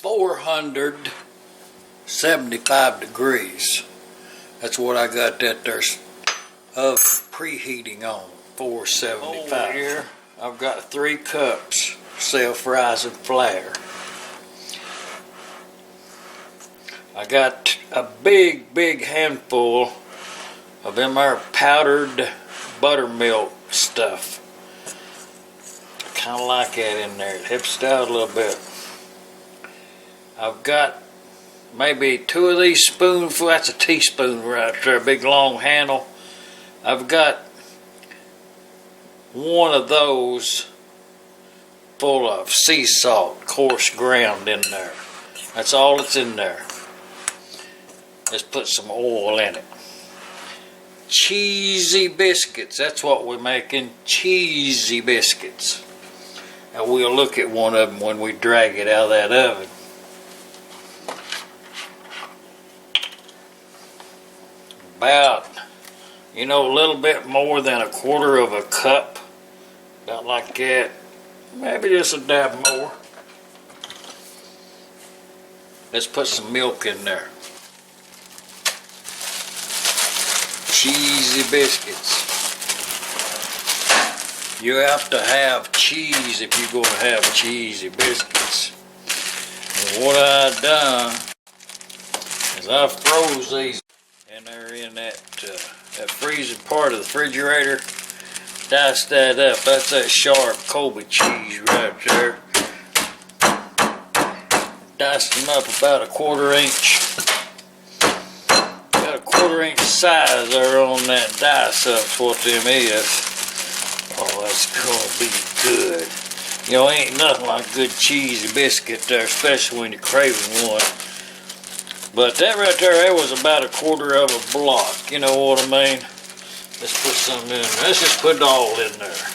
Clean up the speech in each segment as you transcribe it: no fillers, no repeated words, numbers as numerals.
475 degrees. That's what I got that there oven preheating on, 475. Over here, I've got 3 cups self-rising flour. I got a big handful of them there powdered buttermilk stuff. I kind of like that in there. It helps it out a little bit. I've got maybe 2 of these spoonfuls. That's a teaspoon right there, a big long handle. I've got 1 of those full of sea salt, coarse ground in there. That's all that's in there. Let's put some oil in it. Cheesy biscuits, that's what we're making, cheesy biscuits. And we'll look at one of them when we drag it out of that oven. About, a little bit more than 1/4 cup, about like that, maybe just a dab more. Let's put some milk in there. Cheesy biscuits. You have to have cheese if you're going to have cheesy biscuits. And what I've done is I froze these, and they're in that freezing part of the refrigerator. Diced that up. That's that sharp Kobe cheese right there. Diced them up about 1/4 inch. Got 1/4 inch size there on that dice up's what them is. Oh, that's gonna be good. Ain't nothing like good cheesy biscuit there, especially when you're craving one. But that right there, that was about 1/4 block. You know what I mean? Let's put some in there. Let's just put it all in there.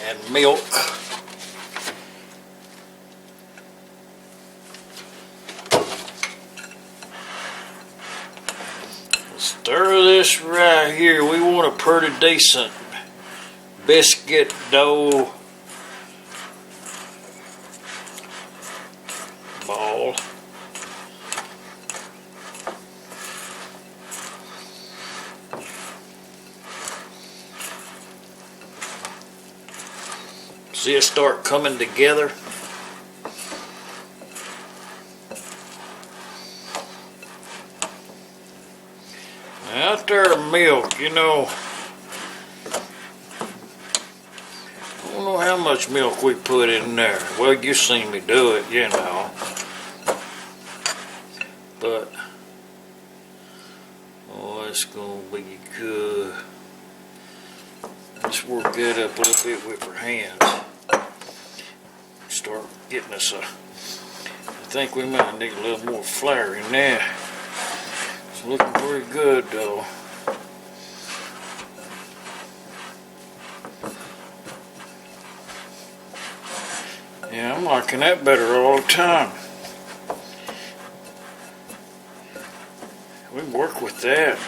And milk. Stir this right here. We want a pretty decent biscuit dough ball. See it start coming together. Out there, milk, I don't know how much milk we put in there. Well, you seen me do it, But, oh, it's gonna be good. Let's work that up a little bit with our hands. Start getting us I think we might need a little more flour in there. It's looking pretty good though. Yeah, I'm liking that better all the time. We work with that.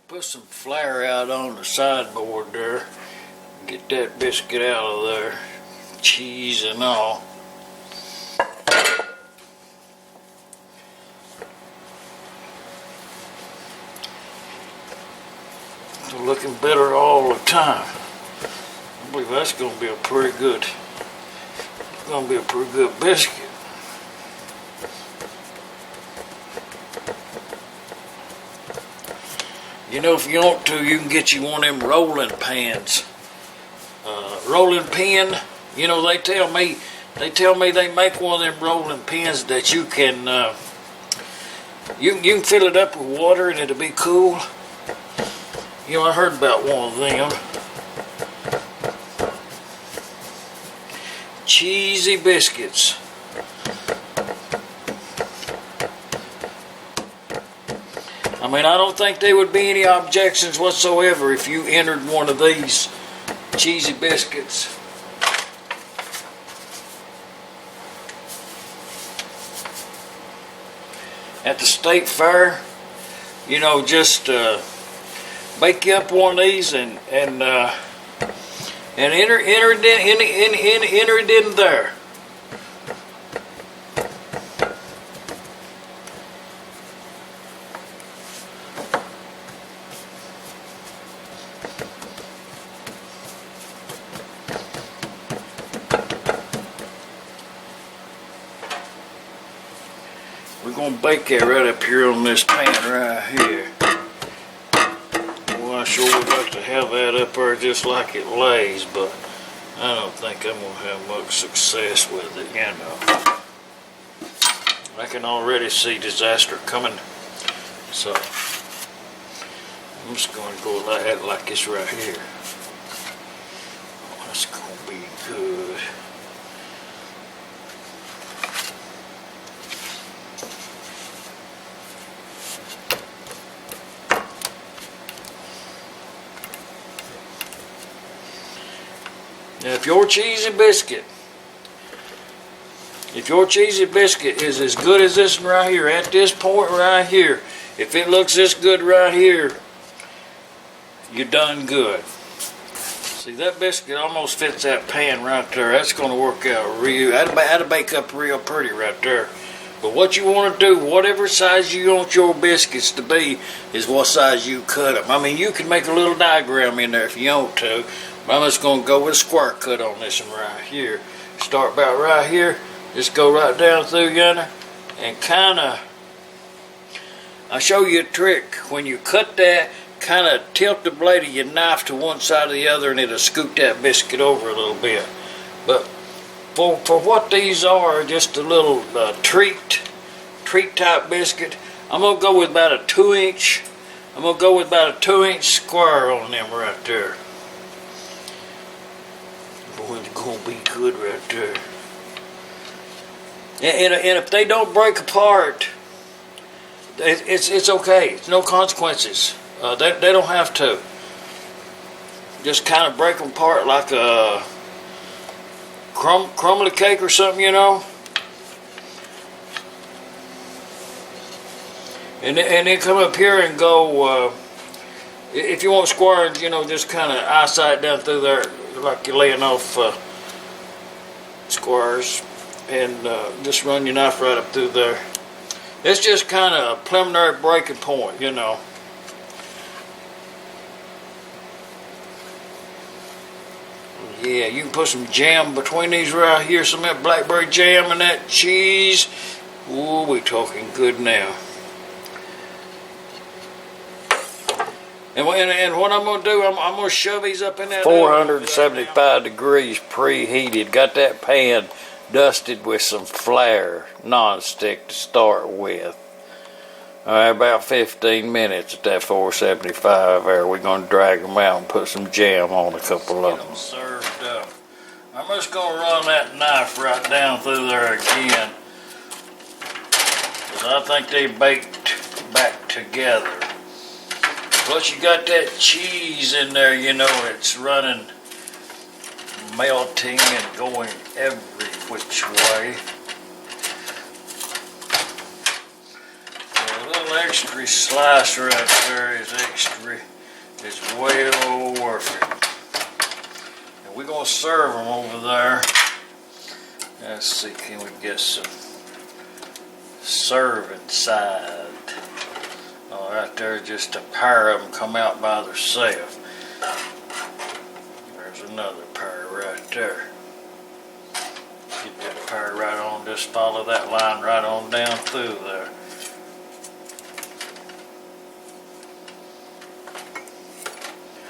Put some flour out on the sideboard there. Get that biscuit out of there. Cheese and all. It's looking better all the time. I believe that's going to be a pretty good biscuit. If you want to, you can get you one of them rolling pans. Rolling pin, they tell me they make one of them rolling pins that you can you can fill it up with water and it'll be cool. I heard about one of them. Cheesy biscuits. I don't think there would be any objections whatsoever if you entered one of these cheesy biscuits. At the state fair, just bake you up one of these and enter it in there. We're gonna bake that right up here on this pan right here. Well, I sure would like to have that up there just like it lays, but I don't think I'm gonna have much success with it, you know. I can already see disaster coming, so I'm just gonna go like this right here. Oh, that's gonna be good. Now, if your cheesy biscuit is as good as this one right here, at this point right here, if it looks this good right here, you're done good. See, that biscuit almost fits that pan right there. That's going to work out real. That'll bake up real pretty right there. But what you want to do, whatever size you want your biscuits to be, is what size you cut them. I mean, you can make a little diagram in there if you want to. But I'm just going to go with a square cut on this one right here. Start about right here. Just go right down through yonder. And kind of, I'll show you a trick. When you cut that, kind of tilt the blade of your knife to one side or the other, and it'll scoop that biscuit over a little bit. But for what these are, just a little treat type biscuit, I'm going to go with about a 2-inch. I'm going to go with about a 2-inch square on them right there. It's going to be good right there. And if they don't break apart, it's okay. It's no consequences. They don't have to. Just kind of break them apart like a crumbly cake or something, you know. And then come up here and go, if you want squares, you know, just kind of eyesight down through there like you're laying off squares, and just run your knife right up through there. It's just kind of a preliminary breaking point, you know. Yeah, you can put some jam between these right here, some of that blackberry jam and that cheese. Ooh, we talking good now. And what I'm going to do, I'm going to shove these up in that 475 degrees preheated. Got that pan dusted with some Flair non-stick to start with. All right, about 15 minutes at that 475 there. We're going to drag them out and put some jam on a couple of them. Served up. I'm just going to run that knife right down through there again, because I think they baked back together. Plus you got that cheese in there, you know, it's running, melting and going every which way. So a little extra slice right there is well worth it. And we're going to serve them over there. Let's see, can we get some serving side? Oh, right there, just a pair of them come out by themselves. There's another pair right there. Get that pair right on, just follow that line right on down through there.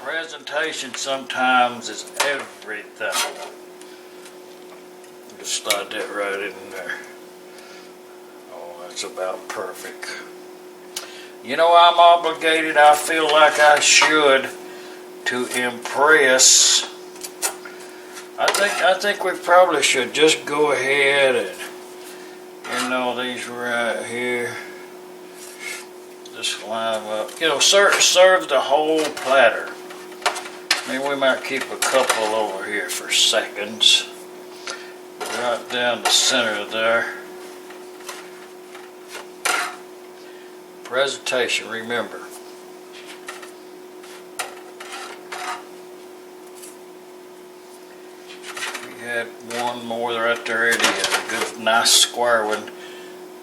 Presentation sometimes is everything. Just slide that right in there. Oh, that's about perfect. You know, I'm obligated, I feel like I should, to impress. I think we probably should just go ahead and, you know, these right here, just line them up. You know, serve the whole platter. I mean, we might keep a couple over here for seconds. Right down the center there. Presentation, remember. add one more right there. It is a good, nice square one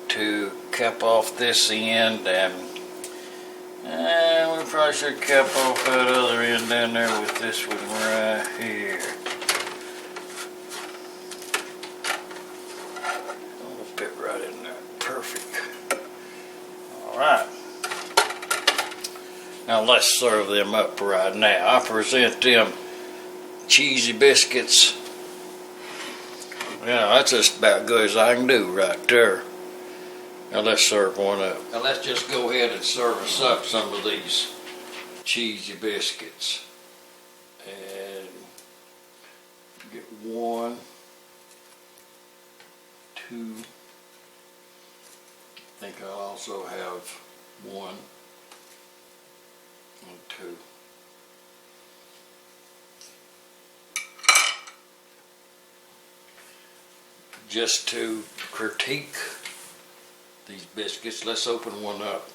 to cap off this end, and we probably should cap off that other end down there with this one right here. It'll fit right in there. Perfect. All right. Now let's serve them up right now. I present them cheesy biscuits. Yeah, that's just about good as I can do right there. Now let's serve one up. Now let's just go ahead and serve us up some of these cheesy biscuits. And get 1, 2. I think I'll also have 1 and 2. Just to critique these biscuits, let's open one up.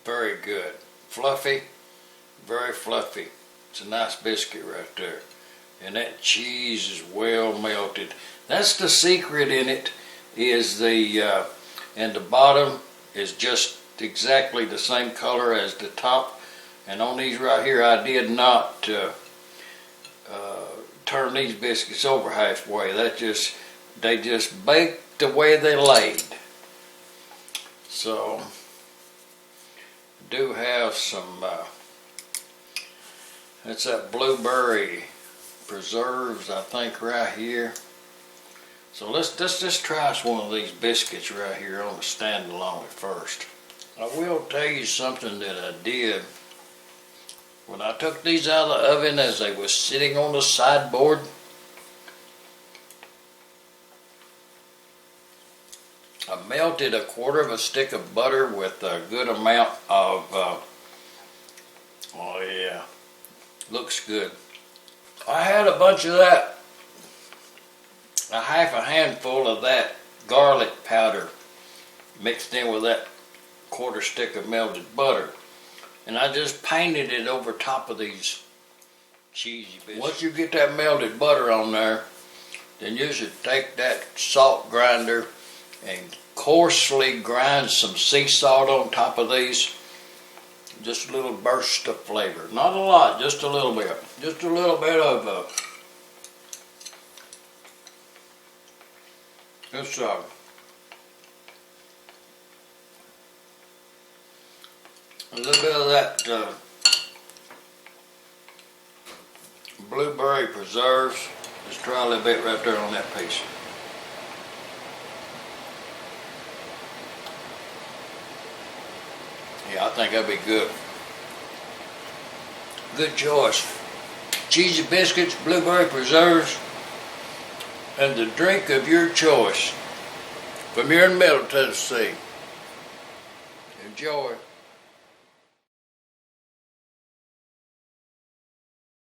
Very good. Fluffy, very fluffy. It's a nice biscuit right there. And that cheese is well melted. That's the secret in it, is the, and the bottom is just exactly the same color as the top. And on these right here, I did not turn these biscuits over halfway. They just baked the way they laid. So do have some that's that blueberry preserves, I think, right here. So let's just try one of these biscuits right here on the standalone at first. I will tell you something that I did. When I took these out of the oven as they was sitting on the sideboard, I melted 1/4 stick of butter with a good amount of, oh yeah, looks good. I had a bunch of that, a half a handful of that garlic powder mixed in with that 1/4 stick of melted butter. And I just painted it over top of these cheesy biscuits. Once you get that melted butter on there, then you should take that salt grinder and coarsely grind some sea salt on top of these. Just a little burst of flavor. Not a lot, just a little bit. Just a little bit of this a little bit of that blueberry preserves. Just try a little bit right there on that piece. Yeah, I think that'd be good. Good choice. Cheesy biscuits, blueberry preserves, and the drink of your choice from here in Middle Tennessee. Enjoy.